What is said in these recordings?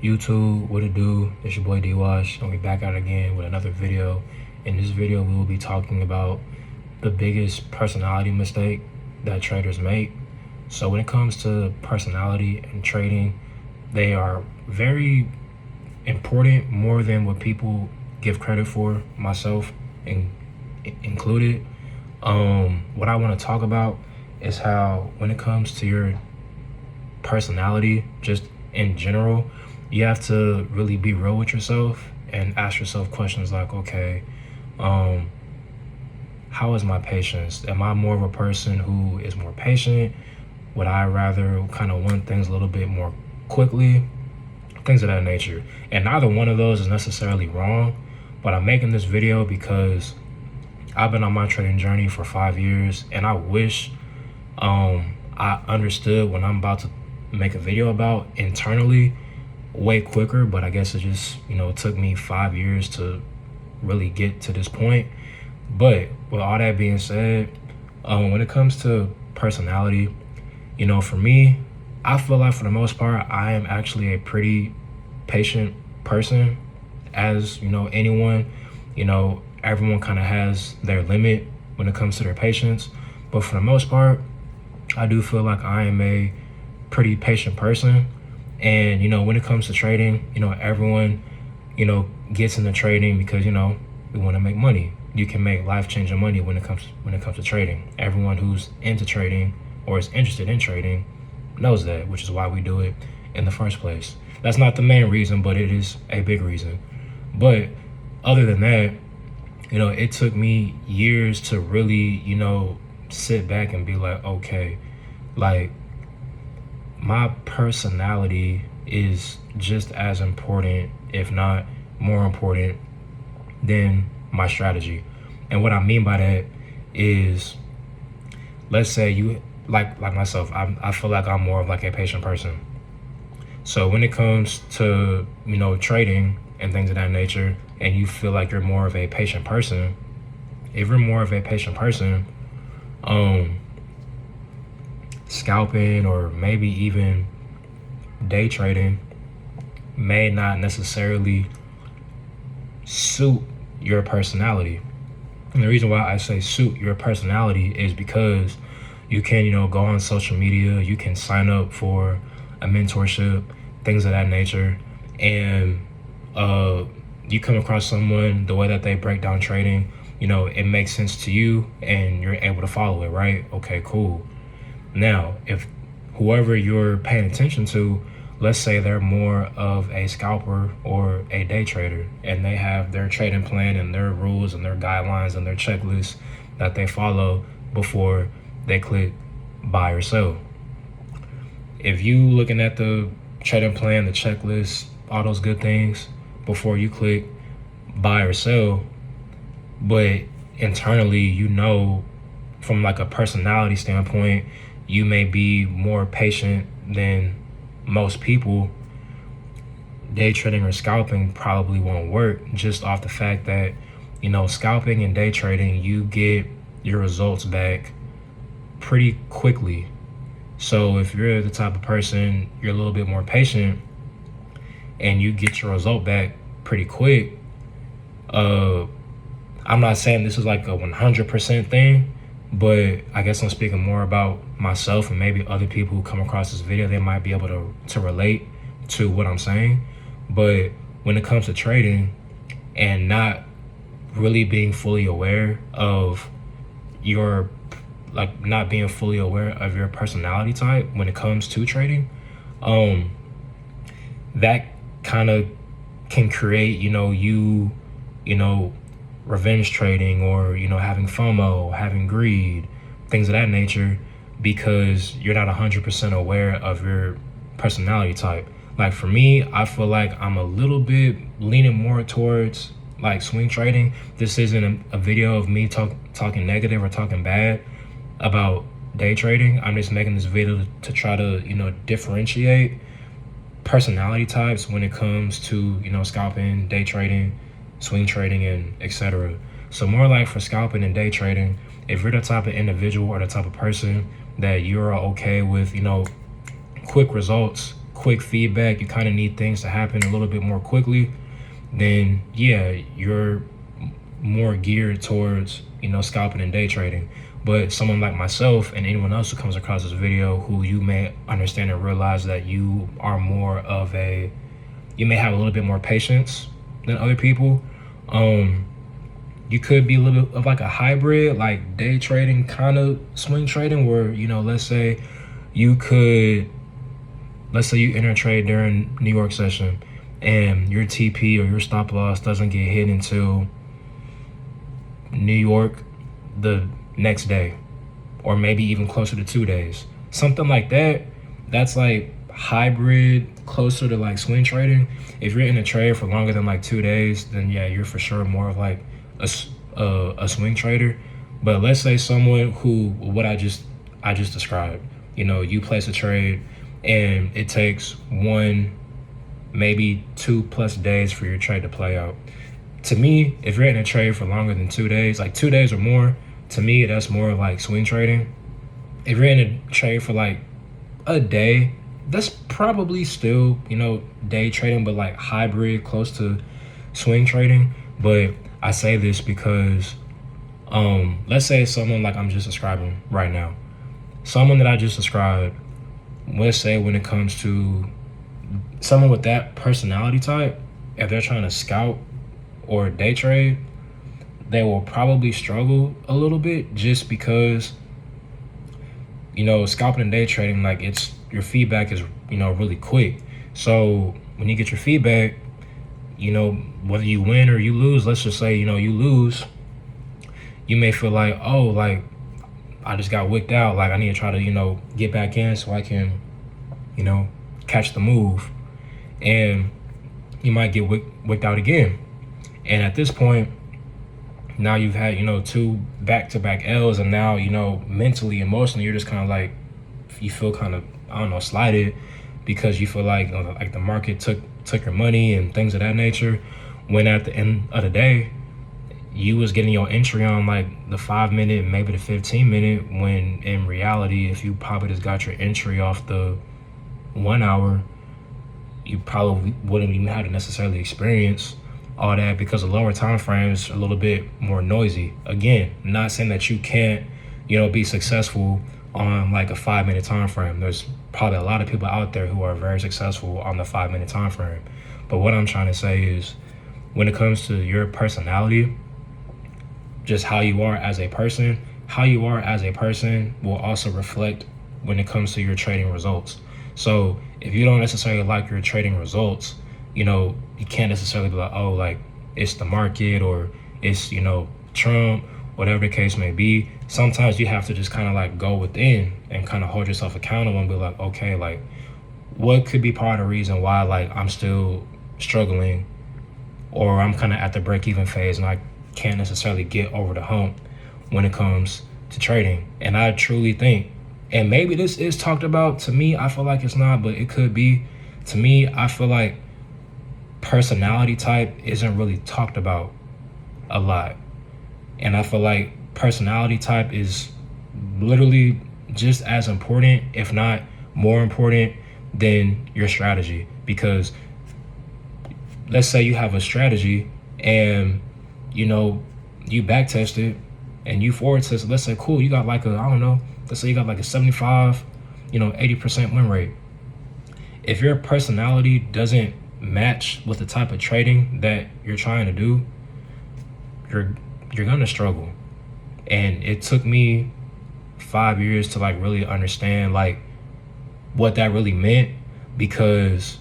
YouTube, what it do? It's your boy D-Wash. I'll be back out again with another video. In this video, we will be talking about the biggest personality mistake that traders make. So when it comes to personality and trading, they are very important, more than what people give credit for, myself included. What I want to talk about is how when it comes to your personality, just in general, you have to really be real with yourself and ask yourself questions like, okay, how is my patience? Am I more of a person who is more patient? Would I rather kind of want things a little bit more quickly? Things of that nature. And neither one of those is necessarily wrong, but I'm making this video because I've been on my trading journey for 5 years, and I wish I understood what I'm about to make a video about internally way quicker, but I guess it just, it took me 5 years to really get to this point. But with all that being said, when it comes to personality, for me, I feel like for the most part, I am actually a pretty patient person. As anyone, everyone kind of has their limit when it comes to their patience. But for the most part, I do feel like I am a pretty patient person. And, when it comes to trading, everyone, gets into trading because, we want to make money. You can make life-changing money when it comes to trading. Everyone who's into trading or is interested in trading knows that, which is why we do it in the first place. That's not the main reason, but it is a big reason. But other than that, it took me years to really, sit back and be like, okay, like, my personality is just as important, if not more important, than my strategy. And what I mean by that is, let's say you, like myself, I feel like I'm more of like a patient person. So when it comes to, trading and things of that nature, and you feel like you're more of a patient person, if you're more of a patient person, scalping or maybe even day trading may not necessarily suit your personality. And the reason why I say suit your personality is because you can, go on social media, you can sign up for a mentorship, things of that nature, and you come across someone, the way that they break down trading, it makes sense to you and you're able to follow it, right? Okay, cool. Now, if whoever you're paying attention to, let's say they're more of a scalper or a day trader, and they have their trading plan and their rules and their guidelines and their checklists that they follow before they click buy or sell. If you looking at the trading plan, the checklist, all those good things before you click buy or sell, but internally, from like a personality standpoint, you may be more patient than most people, day trading or scalping probably won't work, just off the fact that, scalping and day trading, you get your results back pretty quickly. So if you're the type of person, you're a little bit more patient and you get your result back pretty quick. I'm not saying this is like a 100% thing, but I guess I'm speaking more about myself, and maybe other people who come across this video, they might be able to relate to what I'm saying. But when it comes to trading and not really being fully aware of your, not being fully aware of your personality type when it comes to trading, that kind of can create, revenge trading, or, having FOMO, having greed, things of that nature, because you're not 100% aware of your personality type. Like for me, I feel like I'm a little bit leaning more towards like swing trading. This isn't a video of me talking negative or talking bad about day trading. I'm just making this video to try to, differentiate personality types when it comes to, scalping, day trading, swing trading, and etc. So more like for scalping and day trading, if you're the type of individual or the type of person that you're okay with, quick results, quick feedback, you kind of need things to happen a little bit more quickly, then yeah, you're more geared towards, scalping and day trading. But someone like myself and anyone else who comes across this video, who you may understand and realize that you are you may have a little bit more patience than other people. You could be a little bit of like a hybrid, like day trading, kind of swing trading, where, let's say you enter trade during New York session and your TP or your stop loss doesn't get hit until New York the next day, or maybe even closer to 2 days, something like that. That's like hybrid, closer to like swing trading. If you're in a trade for longer than like 2 days, then yeah, you're for sure more of like a swing trader. But let's say someone who, what I just described, you place a trade and it takes 1, maybe 2+ days for your trade to play out. To me, if you're in a trade for longer than 2 days, like 2 days or more, to me, that's more like swing trading. If you're in a trade for like a day, that's probably still, day trading, but like hybrid, close to swing trading. But I say this because, let's say someone like I'm just describing right now, someone that I just described, let's say when it comes to someone with that personality type, if they're trying to scout or day trade, they will probably struggle a little bit, just because, scalping and day trading, like your feedback is, really quick. So when you get your feedback, whether you win or you lose, let's just say, you lose, you may feel like, oh, like I just got wicked out. Like I need to try to, get back in so I can, catch the move. And you might get wicked out again. And at this point, now you've had, 2 back-to-back L's, and now, mentally, emotionally, you're just kind of like, you feel kind of, I don't know, slighted, because you feel like, like the market took your money and things of that nature, when at the end of the day, you was getting your entry on like the 5-minute, maybe the 15-minute, when in reality, if you probably just got your entry off the 1 hour, you probably wouldn't even have to necessarily experience all that, because the lower time frames are a little bit more noisy. Again, not saying that you can't, be successful on like a 5-minute time frame. There's probably a lot of people out there who are very successful on the 5-minute time frame. But what I'm trying to say is, when it comes to your personality, just how you are as a person will also reflect when it comes to your trading results. So if you don't necessarily like your trading results, you can't necessarily be like, oh, like it's the market, or it's, Trump, whatever the case may be. Sometimes you have to just kind of like go within and kind of hold yourself accountable and be like, okay, like what could be part of the reason why like I'm still struggling, or I'm kind of at the break-even phase and I can't necessarily get over the hump when it comes to trading. And I truly think, and maybe this is talked about, to me, I feel like it's not, but it could be. To me, I feel like personality type isn't really talked about a lot. And I feel like personality type is literally just as important, if not more important, than your strategy. Because let's say you have a strategy and, you back test it and you forward test it. Let's say, cool, you got like let's say you got like a 75, 80% win rate. If your personality doesn't match with the type of trading that you're trying to do, you're gonna struggle. And it took me 5 years to like really understand like what that really meant, because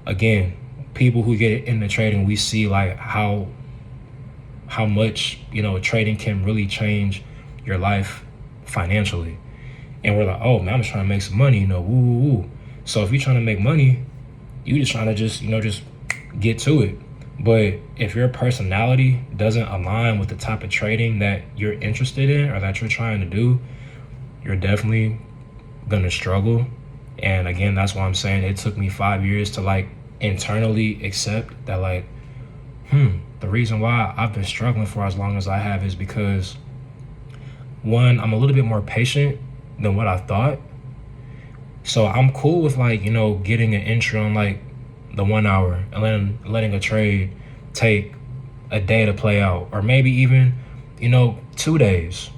again, people who get into trading, we see like how much trading can really change your life financially. And we're like, oh man, I'm just trying to make some money, woo woo woo. So if you're trying to make money, you just trying to just get to it. But if your personality doesn't align with the type of trading that you're interested in or that you're trying to do, you're definitely gonna struggle. And again, that's why I'm saying it took me 5 years to like internally accept that like, the reason why I've been struggling for as long as I have is because, one, I'm a little bit more patient than what I thought. So I'm cool with like, getting an entry on like the 1 hour and letting a trade take a day to play out, or maybe even, 2 days.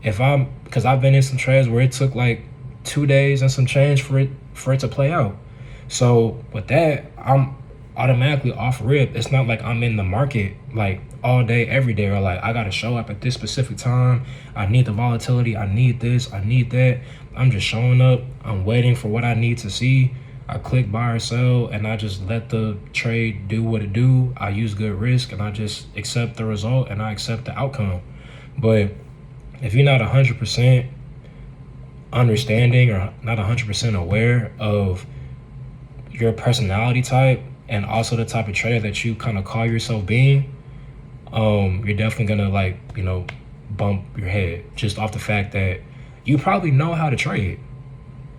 Because I've been in some trades where it took like 2 days and some change for it to play out. So with that, I'm automatically off rip. It's not like I'm in the market like all day, every day, or like I gotta show up at this specific time. I need the volatility. I need this. I need that. I'm just showing up. I'm waiting for what I need to see. I click buy or sell, and I just let the trade do what it do. I use good risk, and I just accept the result, and I accept the outcome. But if you're not 100% understanding or not 100% aware of your personality type and also the type of trader that you kind of call yourself being, you're definitely gonna like, bump your head just off the fact that you probably know how to trade.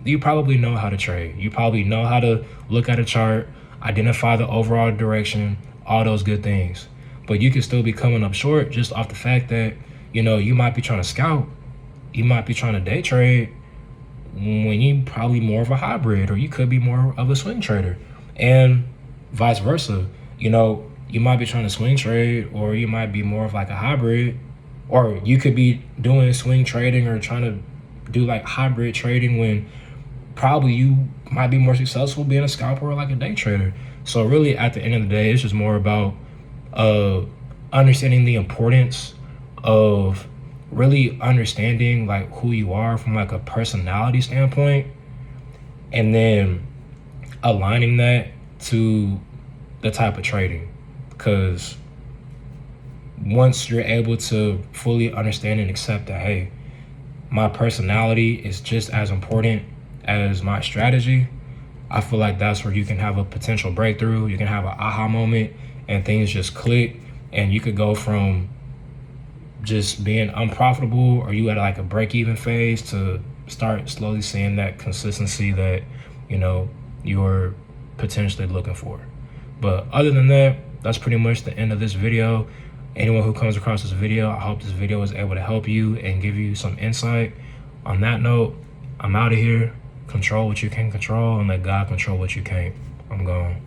You probably know how to trade. You probably know how to look at a chart, identify the overall direction, all those good things. But you can still be coming up short just off the fact that, you might be trying to scout, you might be trying to day trade, when you probably more of a hybrid, or you could be more of a swing trader, and vice versa. You might be trying to swing trade, or you might be more of like a hybrid, or you could be doing swing trading or trying to do like hybrid trading when probably you might be more successful being a scalper or like a day trader. So really at the end of the day, it's just more about understanding the importance of really understanding like who you are from like a personality standpoint, and then aligning that to the type of trading. Because once you're able to fully understand and accept that, hey, my personality is just as important as my strategy, I feel like that's where you can have a potential breakthrough. You can have an aha moment and things just click, and you could go from just being unprofitable, or you at like a break-even phase, to start slowly seeing that consistency that you're potentially looking for. But other than that, that's pretty much the end of this video. Anyone who comes across this video, I hope this video was able to help you and give you some insight. On that note, I'm out of here. Control what you can control, and let God control what you can't. I'm gone.